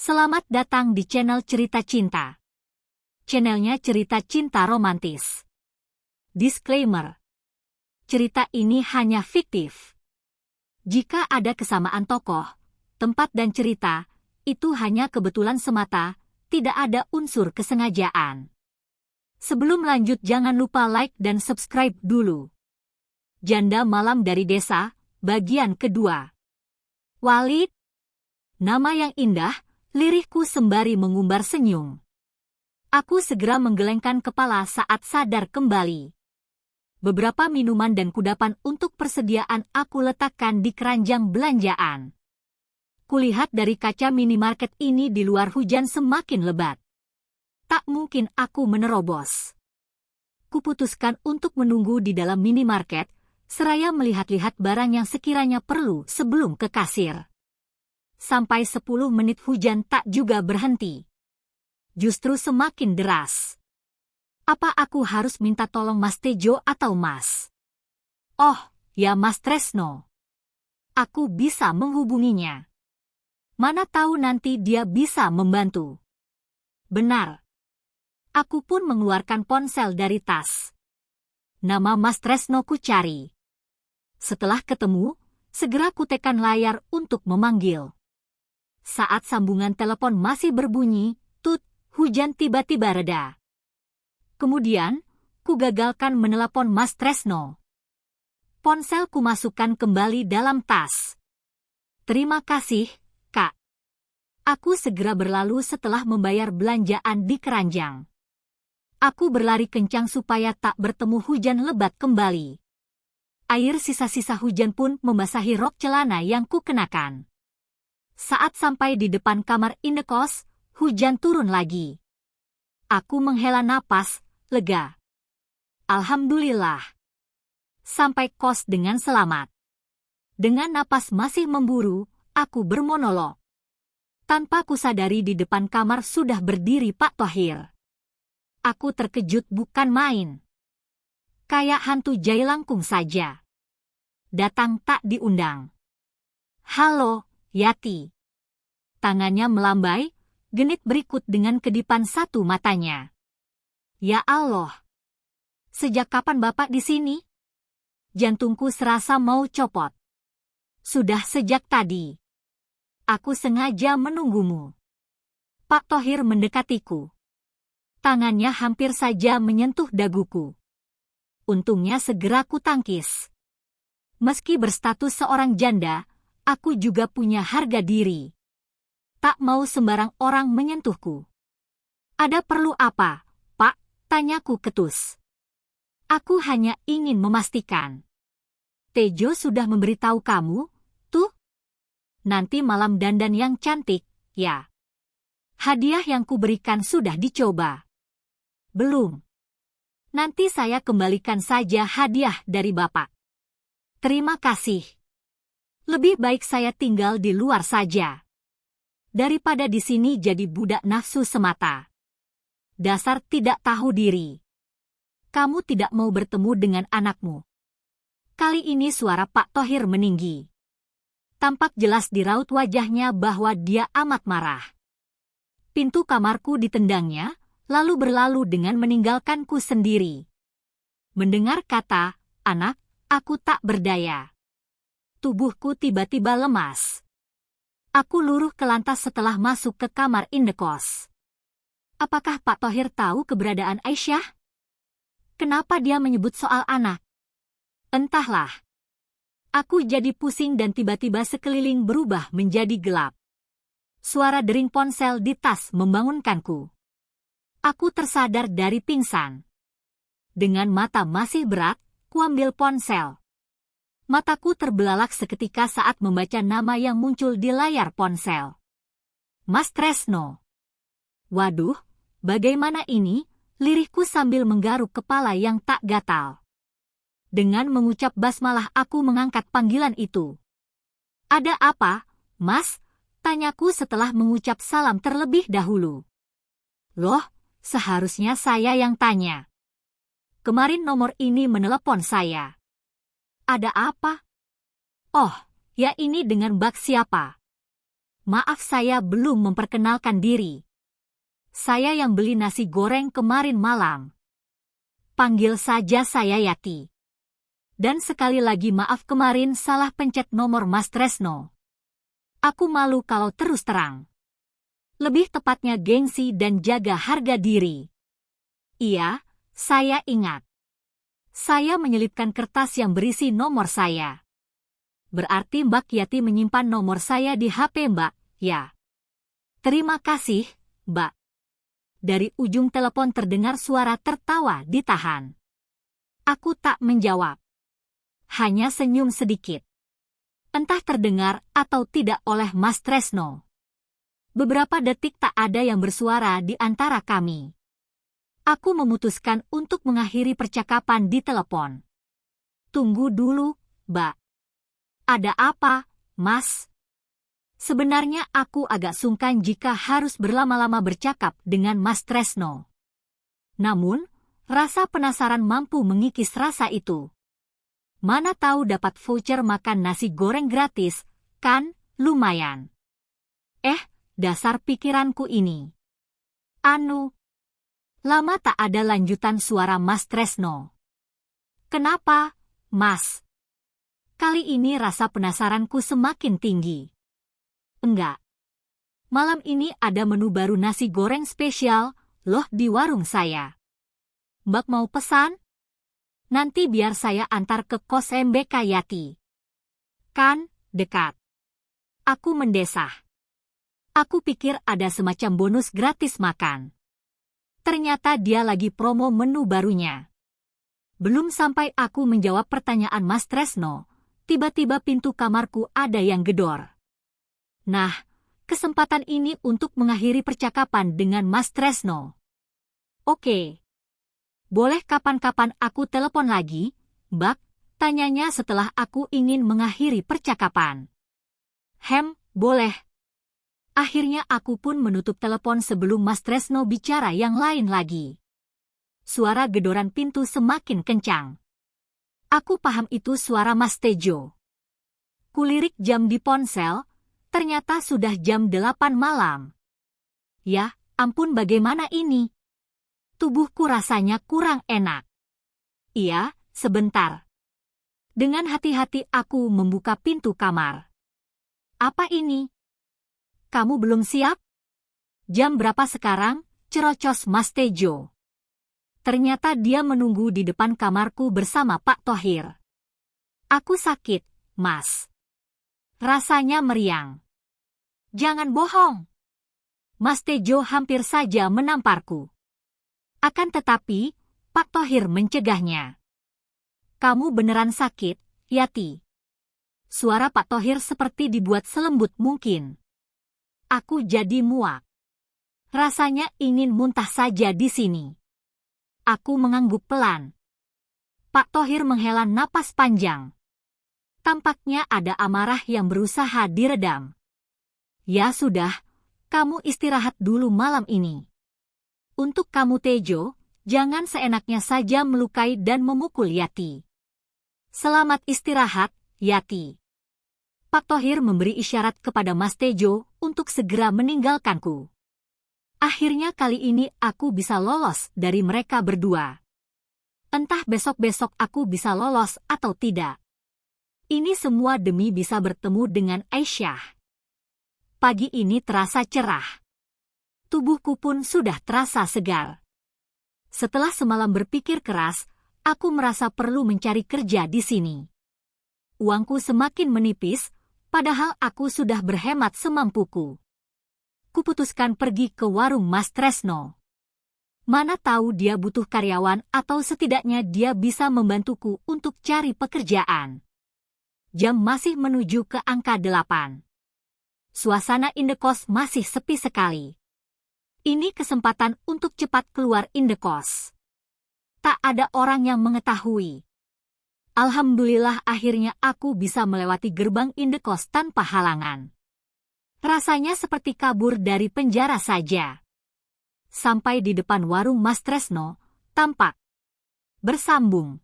Selamat datang di channel Cerita Cinta. Channelnya cerita cinta romantis. Disclaimer. Cerita ini hanya fiktif. Jika ada kesamaan tokoh, tempat dan cerita, itu hanya kebetulan semata, tidak ada unsur kesengajaan. Sebelum lanjut jangan lupa like dan subscribe dulu. Janda Malam dari Desa, bagian kedua. Walid. Nama yang indah, lirihku sembari mengumbar senyum. Aku segera menggelengkan kepala saat sadar kembali. Beberapa minuman dan kudapan untuk persediaan aku letakkan di keranjang belanjaan. Kulihat dari kaca minimarket ini di luar hujan semakin lebat. Tak mungkin aku menerobos. Kuputuskan untuk menunggu di dalam minimarket, seraya melihat-lihat barang yang sekiranya perlu sebelum ke kasir. Sampai 10 menit hujan tak juga berhenti. Justru semakin deras. Apa aku harus minta tolong Mas Tejo atau Mas? Oh, ya Mas Tresno. Aku bisa menghubunginya. Mana tahu nanti dia bisa membantu. Benar. Aku pun mengeluarkan ponsel dari tas. Nama Mas Tresno ku cari. Setelah ketemu, segera kutekan layar untuk memanggil. Saat sambungan telepon masih berbunyi, tut, hujan tiba-tiba reda. Kemudian, ku gagalkan menelepon Mas Tresno. Ponsel ku masukkan kembali dalam tas. Terima kasih, Kak. Aku segera berlalu setelah membayar belanjaan di keranjang. Aku berlari kencang supaya tak bertemu hujan lebat kembali. Air sisa-sisa hujan pun membasahi rok celana yang ku kenakan. Saat sampai di depan kamar indekos, hujan turun lagi. Aku menghela napas, lega. Alhamdulillah. Sampai kos dengan selamat. Dengan napas masih memburu, aku bermonolog. Tanpa kusadari di depan kamar sudah berdiri Pak Thohir. Aku terkejut bukan main. Kayak hantu jailangkung saja. Datang tak diundang. Halo, Yati. Tangannya melambai, genit berikut dengan kedipan satu matanya. Ya Allah. Sejak kapan Bapak di sini? Jantungku serasa mau copot. Sudah sejak tadi. Aku sengaja menunggumu. Pak Thohir mendekatiku. Tangannya hampir saja menyentuh daguku. Untungnya segera kutangkis. Meski berstatus seorang janda, aku juga punya harga diri. Tak mau sembarang orang menyentuhku. Ada perlu apa, Pak? Tanyaku ketus. Aku hanya ingin memastikan. Tejo sudah memberitahu kamu, tuh? Nanti malam dandan yang cantik, ya. Hadiah yang kuberikan sudah dicoba. Belum. Nanti saya kembalikan saja hadiah dari Bapak. Terima kasih. Lebih baik saya tinggal di luar saja. Daripada di sini jadi budak nafsu semata. Dasar tidak tahu diri. Kamu tidak mau bertemu dengan anakmu. Kali ini suara Pak Thohir meninggi. Tampak jelas di raut wajahnya bahwa dia amat marah. Pintu kamarku ditendangnya, lalu berlalu dengan meninggalkanku sendiri. Mendengar kata, anak, aku tak berdaya. Tubuhku tiba-tiba lemas. Aku luruh ke lantas setelah masuk ke kamar indekos. Apakah Pak Thohir tahu keberadaan Aisyah? Kenapa dia menyebut soal anak? Entahlah. Aku jadi pusing dan tiba-tiba sekeliling berubah menjadi gelap. Suara dering ponsel di tas membangunkanku. Aku tersadar dari pingsan. Dengan mata masih berat, kuambil ponsel. Mataku terbelalak seketika saat membaca nama yang muncul di layar ponsel. Mas Tresno. Waduh, bagaimana ini? Lirihku sambil menggaruk kepala yang tak gatal. Dengan mengucap basmalah aku mengangkat panggilan itu. Ada apa, Mas? Tanyaku setelah mengucap salam terlebih dahulu. Loh, seharusnya saya yang tanya. Kemarin nomor ini menelepon saya. Ada apa? Oh, ya ini dengan bak siapa? Maaf, saya belum memperkenalkan diri. Saya yang beli nasi goreng kemarin malam. Panggil saja saya Yati. Dan sekali lagi maaf, kemarin salah pencet nomor Mas Tresno. Aku malu kalau terus terang. Lebih tepatnya gengsi dan jaga harga diri. Iya, saya ingat. Saya menyelipkan kertas yang berisi nomor saya. Berarti Mbak Yati menyimpan nomor saya di HP Mbak, ya? Terima kasih, Mbak. Dari ujung telepon terdengar suara tertawa ditahan. Aku tak menjawab. Hanya senyum sedikit. Entah terdengar atau tidak oleh Mas Tresno. Beberapa detik tak ada yang bersuara di antara kami. Aku memutuskan untuk mengakhiri percakapan di telepon. Tunggu dulu, Mbak. Ada apa, Mas? Sebenarnya aku agak sungkan jika harus berlama-lama bercakap dengan Mas Tresno. Namun, rasa penasaran mampu mengikis rasa itu. Mana tahu dapat voucher makan nasi goreng gratis, kan lumayan. Dasar pikiranku ini. Lama tak ada lanjutan suara Mas Tresno. Kenapa, Mas? Kali ini rasa penasaranku semakin tinggi. Enggak. Malam ini ada menu baru nasi goreng spesial, loh, di warung saya. Mbak mau pesan? Nanti biar saya antar ke kos MBK Yati. Kan, dekat. Aku mendesah. Aku pikir ada semacam bonus gratis makan. Ternyata dia lagi promo menu barunya. Belum sampai aku menjawab pertanyaan Mas Tresno, tiba-tiba pintu kamarku ada yang gedor. Nah, kesempatan ini untuk mengakhiri percakapan dengan Mas Tresno. Oke. Boleh kapan-kapan aku telepon lagi, Mbak? Tanyanya setelah aku ingin mengakhiri percakapan. Boleh. Akhirnya aku pun menutup telepon sebelum Mas Tresno bicara yang lain lagi. Suara gedoran pintu semakin kencang. Aku paham itu suara Mas Tejo. Kulirik jam di ponsel, ternyata sudah jam 8 malam. Ya, ampun, bagaimana ini? Tubuhku rasanya kurang enak. Iya, sebentar. Dengan hati-hati aku membuka pintu kamar. Apa ini? Kamu belum siap? Jam berapa sekarang? Cerocos Mas Tejo. Ternyata dia menunggu di depan kamarku bersama Pak Thohir. Aku sakit, Mas. Rasanya meriang. Jangan bohong. Mas Tejo hampir saja menamparku. Akan tetapi, Pak Thohir mencegahnya. Kamu beneran sakit, Yati? Suara Pak Thohir seperti dibuat selembut mungkin. Aku jadi muak. Rasanya ingin muntah saja di sini. Aku mengangguk pelan. Pak Thohir menghela napas panjang. Tampaknya ada amarah yang berusaha diredam. Ya sudah, kamu istirahat dulu malam ini. Untuk kamu Tejo, jangan seenaknya saja melukai dan memukul Yati. Selamat istirahat, Yati. Pak Thohir memberi isyarat kepada Mas Tejo untuk segera meninggalkanku. Akhirnya kali ini aku bisa lolos dari mereka berdua. Entah besok-besok aku bisa lolos atau tidak. Ini semua demi bisa bertemu dengan Aisyah. Pagi ini terasa cerah. Tubuhku pun sudah terasa segar. Setelah semalam berpikir keras, aku merasa perlu mencari kerja di sini. Uangku semakin menipis, padahal aku sudah berhemat semampuku. Kuputuskan pergi ke warung Mas Tresno. Mana tahu dia butuh karyawan atau setidaknya dia bisa membantuku untuk cari pekerjaan. Jam masih menuju ke angka 8. Suasana indekos masih sepi sekali. Ini kesempatan untuk cepat keluar indekos. Tak ada orang yang mengetahui. Alhamdulillah akhirnya aku bisa melewati gerbang indekos tanpa halangan. Rasanya seperti kabur dari penjara saja. Sampai di depan warung Mas Tresno, tampak bersambung.